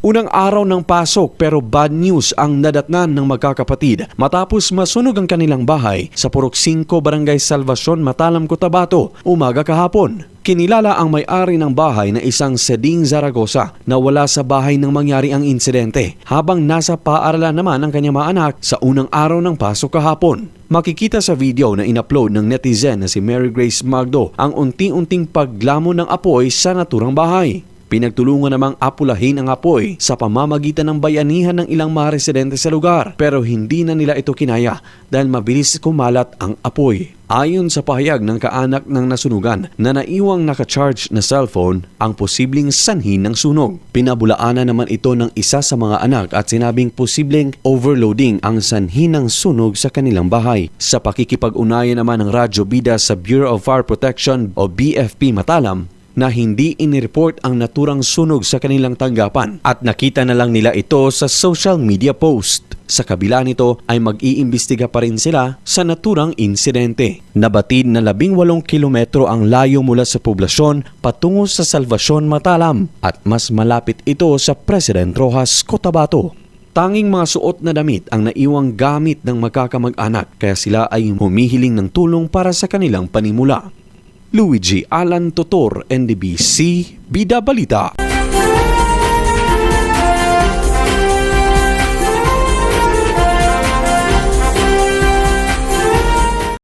Unang araw ng pasok pero bad news ang nadatnan ng magkakapatid matapos masunog ang kanilang bahay sa Purok 5, Barangay Salvacion, Matalam, Cotabato, umaga kahapon. Kinilala ang may-ari ng bahay na isang Seding Zaragoza na wala sa bahay nang mangyari ang insidente habang nasa paaralan naman ang kanyang mga anak sa unang araw ng pasok kahapon. Makikita sa video na in-upload ng netizen na si Mary Grace Magdo ang unti-unting paglamon ng apoy sa naturang bahay. Pinagtulungan namang apulahin ang apoy sa pamamagitan ng bayanihan ng ilang mga residente sa lugar pero hindi na nila ito kinaya dahil mabilis kumalat ang apoy. Ayon sa pahayag ng kaanak ng nasunugan na naiwang nakacharge na cellphone ang posibleng sanhi ng sunog. Pinabulaanan naman ito ng isa sa mga anak at sinabing posibleng overloading ang sanhi ng sunog sa kanilang bahay. Sa pakikipag-unayan naman ng Radyo Bida sa Bureau of Fire Protection o BFP Matalam, na hindi inireport ang naturang sunog sa kanilang tanggapan at nakita na lang nila ito sa social media post. Sa kabila nito ay mag-iimbestiga pa rin sila sa naturang insidente. Nabatid na 18 kilometro ang layo mula sa poblasyon patungo sa Salvacion, Matalam at mas malapit ito sa President Roxas, Cotabato. Tanging mga suot na damit ang naiwang gamit ng magkakamag-anak kaya sila ay humihiling ng tulong para sa kanilang panimula. Luigi Alan Totor, NDBC, Bida Balita.